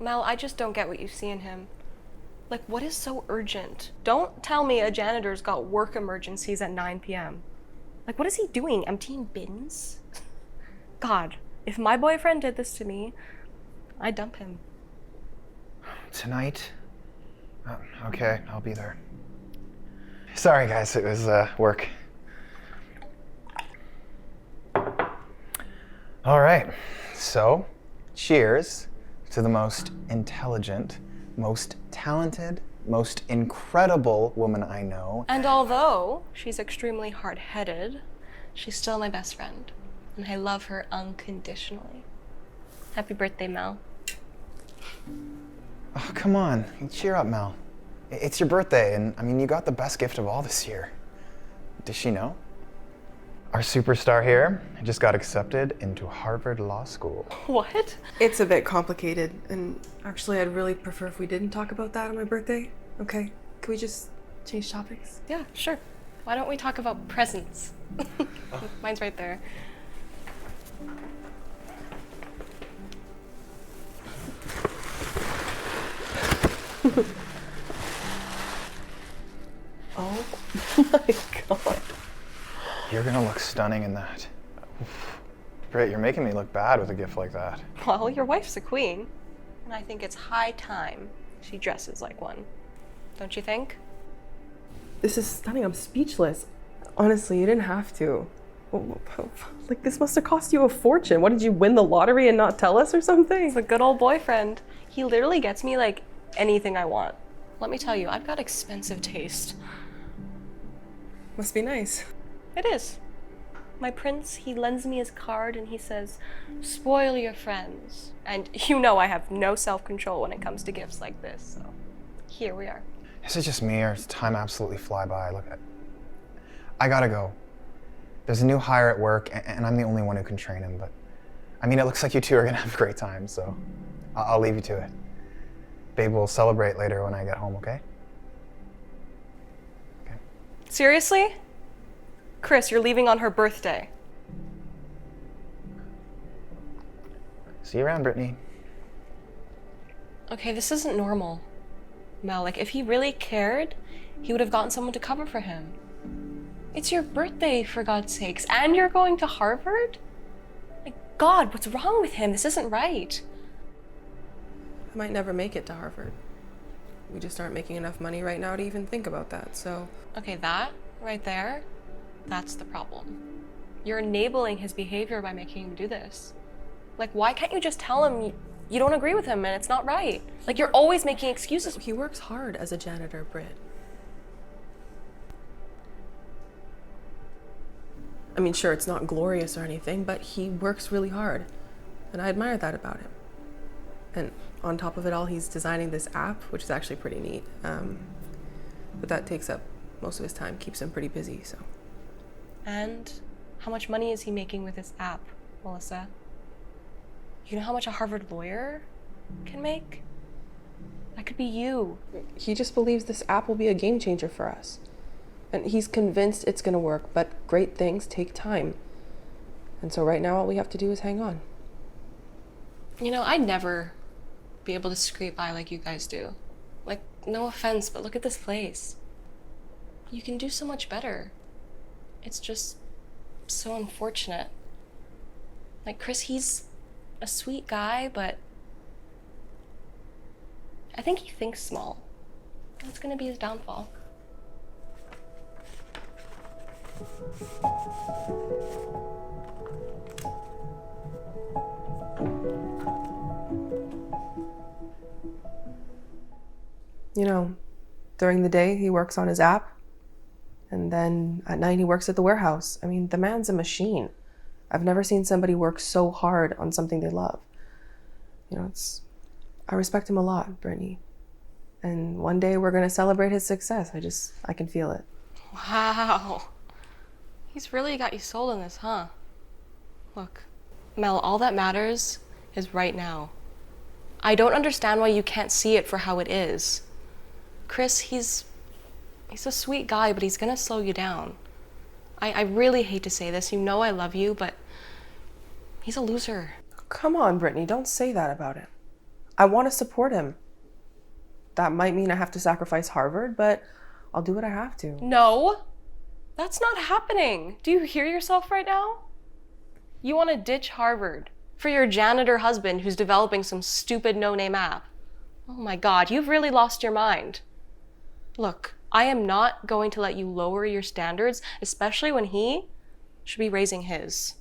Mel, I just don't get what you see in him. Like, what is so urgent? Don't tell me a janitor's got work emergencies at 9 p.m. Like, what is he doing? Emptying bins? God, if my boyfriend did this to me, I'd dump him. Tonight? Okay, I'll be there. Sorry, guys, it was work. All right, so cheers to the most intelligent, most talented, most incredible woman I know. And although she's extremely hard-headed, she's still my best friend. And I love her unconditionally. Happy birthday, Mel. Oh, come on, cheer up, Mel. It's your birthday, and I mean, you got the best gift of all this year. Does she know? Our superstar here just got accepted into Harvard Law School. What? It's a bit complicated, and actually I'd really prefer if we didn't talk about that on my birthday. Okay, can we just change topics? Yeah, sure. Why don't we talk about presents? Mine's right there. Oh my god. You're gonna look stunning in that. Oof. Britt, you're making me look bad with a gift like that. Well, your wife's a queen, and I think it's high time she dresses like one. Don't you think? This is stunning. I'm speechless. Honestly, you didn't have to. Like, this must have cost you a fortune. What, did you win the lottery and not tell us or something? He's a good old boyfriend. He literally gets me, like, anything I want. Let me tell you, I've got expensive taste. Must be nice. It is. My prince, he lends me his card and he says, spoil your friends. And you know I have no self-control when it comes to gifts like this, so here we are. Is it just me, or does time absolutely fly by? Look, I gotta go. There's a new hire at work, and I'm the only one who can train him, but I mean, it looks like you two are gonna have a great time, so I'll leave you to it. Babe, we'll celebrate later when I get home, okay? Okay. Seriously? Chris, you're leaving on her birthday. See you around, Brittany. Okay, this isn't normal. Mel, like, if he really cared, he would have gotten someone to cover for him. It's your birthday, for God's sakes, and you're going to Harvard? Like, God, what's wrong with him? This isn't right. I might never make it to Harvard. We just aren't making enough money right now to even think about that, so. Okay, that right there, that's the problem. You're enabling his behavior by making him do this. Like, why can't you just tell him you don't agree with him and it's not right? Like, you're always making excuses. He works hard as a janitor, Britt. I mean, sure, it's not glorious or anything, but he works really hard. And I admire that about him. And on top of it all, he's designing this app, which is actually pretty neat. But that takes up most of his time, keeps him pretty busy, so. And how much money is he making with this app, Melissa? You know how much a Harvard lawyer can make? That could be you. He just believes this app will be a game changer for us. And he's convinced it's gonna work, but great things take time. And so right now, all we have to do is hang on. You know, I'd never be able to scrape by like you guys do. Like, no offense, but look at this place. You can do so much better. It's just so unfortunate. Like, Chris, he's a sweet guy, but I think he thinks small. That's gonna be his downfall. You know, during the day, he works on his app. And then at night, he works at the warehouse. I mean, the man's a machine. I've never seen somebody work so hard on something they love. You know, I respect him a lot, Brittany. And one day we're gonna celebrate his success. I can feel it. Wow. He's really got you sold on this, huh? Look, Mel, all that matters is right now. I don't understand why you can't see it for how it is. Chris, he's a sweet guy, but he's gonna slow you down. I really hate to say this, you know I love you, but he's a loser. Come on, Brittany, don't say that about him. I want to support him. That might mean I have to sacrifice Harvard, but I'll do what I have to. No, that's not happening. Do you hear yourself right now? You want to ditch Harvard for your janitor husband who's developing some stupid no-name app. Oh my God, you've really lost your mind. Look, I am not going to let you lower your standards, especially when he should be raising his.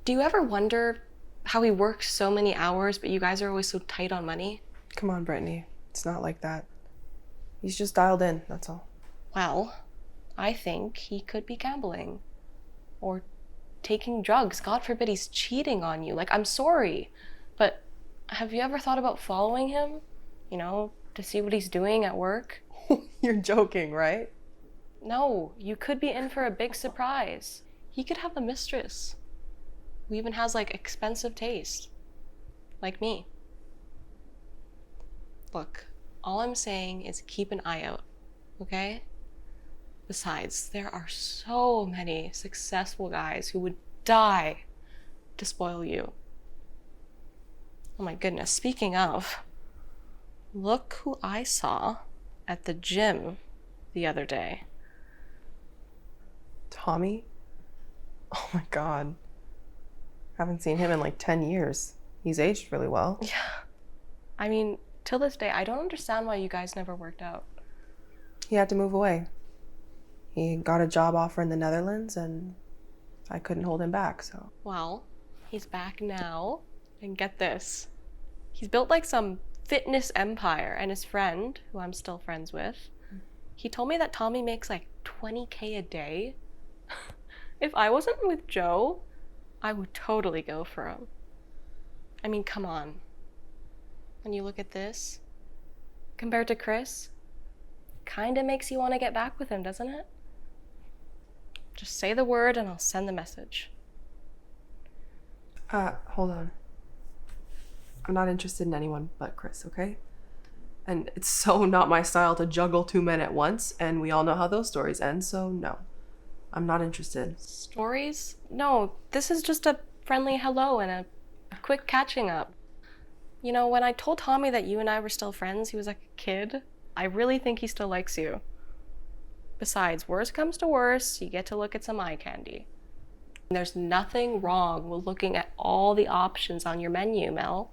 Do you ever wonder how he works so many hours, but you guys are always so tight on money? Come on, Brittany. It's not like that. He's just dialed in, that's all. Well, I think he could be gambling or taking drugs. God forbid he's cheating on you. Like, I'm sorry, but have you ever thought about following him? You know, to see what he's doing at work? You're joking, right? No, you could be in for a big surprise. He could have a mistress who even has, like, expensive taste. Like me. Look, all I'm saying is keep an eye out, okay? Besides, there are so many successful guys who would die to spoil you. Oh my goodness, speaking of, look who I saw at the gym the other day. Tommy? Oh my God. Haven't seen him in like 10 years. He's aged really well. Yeah. I mean, till this day, I don't understand why you guys never worked out. He had to move away. He got a job offer in the Netherlands and I couldn't hold him back, so. Well, he's back now, and get this. He's built like some fitness empire, and his friend, who I'm still friends with, he told me that Tommy makes like $20K a day. If I wasn't with Joe, I would totally go for him. I mean, come on. When you look at this, compared to Chris, kinda makes you want to get back with him, doesn't it? Just say the word and I'll send the message. Hold on. I'm not interested in anyone but Chris, okay? And it's so not my style to juggle two men at once, and we all know how those stories end, so no. I'm not interested. Stories? No, this is just a friendly hello and a quick catching up. You know, when I told Tommy that you and I were still friends, he was like a kid. I really think he still likes you. Besides, worst comes to worst, you get to look at some eye candy. There's nothing wrong with looking at all the options on your menu, Mel.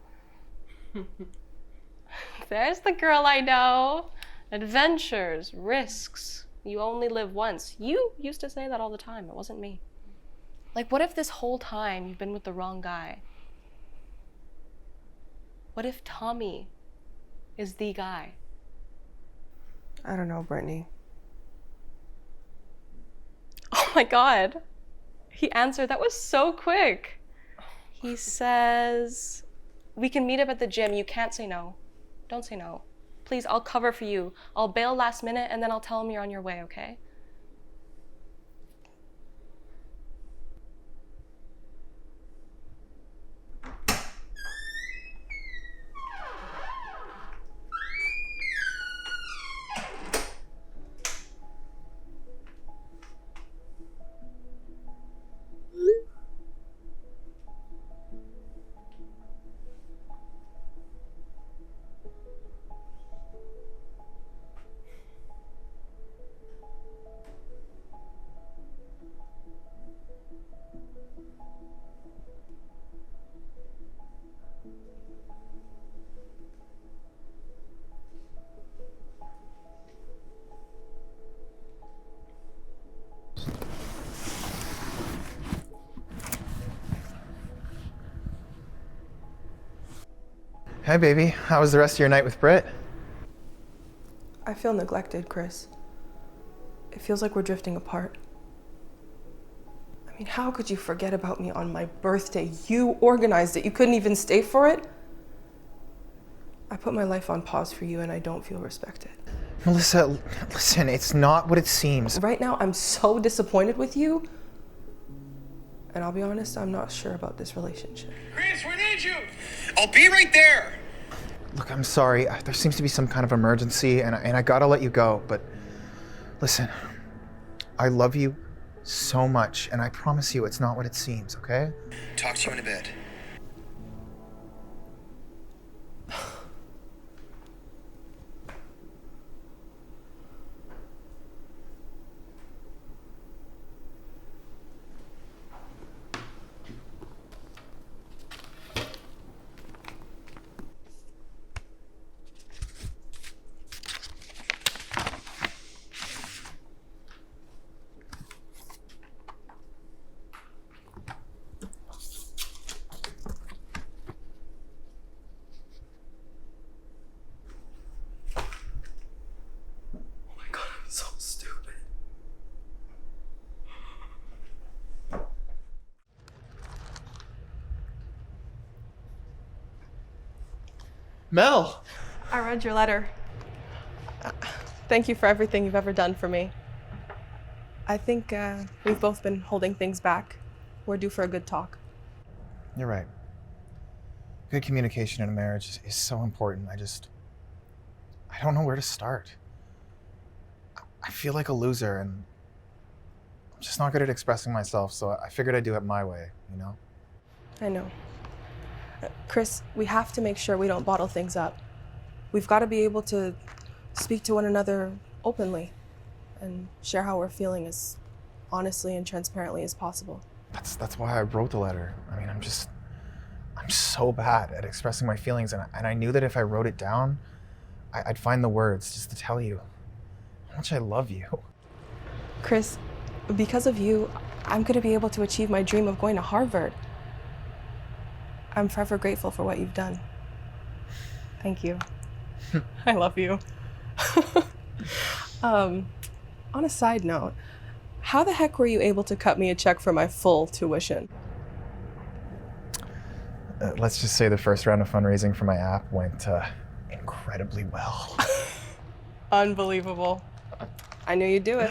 There's the girl I know. Adventures, risks. You only live once. You used to say that all the time. It wasn't me. Like, what if this whole time you've been with the wrong guy? What if Tommy is the guy? I don't know, Brittany. Oh my God. He answered. That was so quick. He says, we can meet up at the gym. You can't say no. Don't say no. Please, I'll cover for you. I'll bail last minute and then I'll tell him you're on your way, okay? Hey, baby. How was the rest of your night with Britt? I feel neglected, Chris. It feels like we're drifting apart. I mean, how could you forget about me on my birthday? You organized it. You couldn't even stay for it? I put my life on pause for you and I don't feel respected. Melissa, listen, it's not what it seems. Right now, I'm so disappointed with you. And I'll be honest, I'm not sure about this relationship. Chris, we need you! I'll be right there! Look, I'm sorry. There seems to be some kind of emergency, and I gotta let you go, but listen, I love you so much, and I promise you it's not what it seems, okay? Talk to you in a bit. Mel! I read your letter. Thank you for everything you've ever done for me. I think we've both been holding things back. We're due for a good talk. You're right. Good communication in a marriage is so important. I don't know where to start. I feel like a loser, and I'm just not good at expressing myself, so I figured I'd do it my way, you know? I know. Chris, we have to make sure we don't bottle things up. We've got to be able to speak to one another openly and share how we're feeling as honestly and transparently as possible. That's why I wrote the letter. I mean, I'm so bad at expressing my feelings, and I knew that if I wrote it down, I'd find the words just to tell you how much I love you. Chris, because of you, I'm going to be able to achieve my dream of going to Harvard. I'm forever grateful for what you've done. Thank you. I love you. On a side note, how the heck were you able to cut me a check for my full tuition? Let's just say the first round of fundraising for my app went incredibly well. Unbelievable. I knew you'd do it.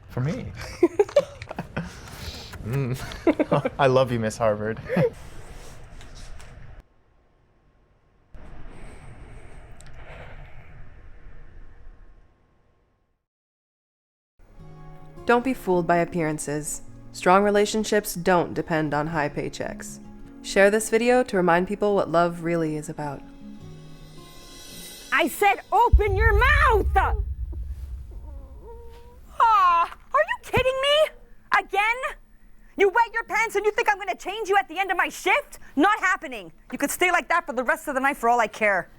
For me. I love you, Miss Harvard. Don't be fooled by appearances. Strong relationships don't depend on high paychecks. Share this video to remind people what love really is about. I said open your mouth! Aw, are you kidding me? Again? You wet your pants and you think I'm gonna change you at the end of my shift? Not happening. You could stay like that for the rest of the night for all I care.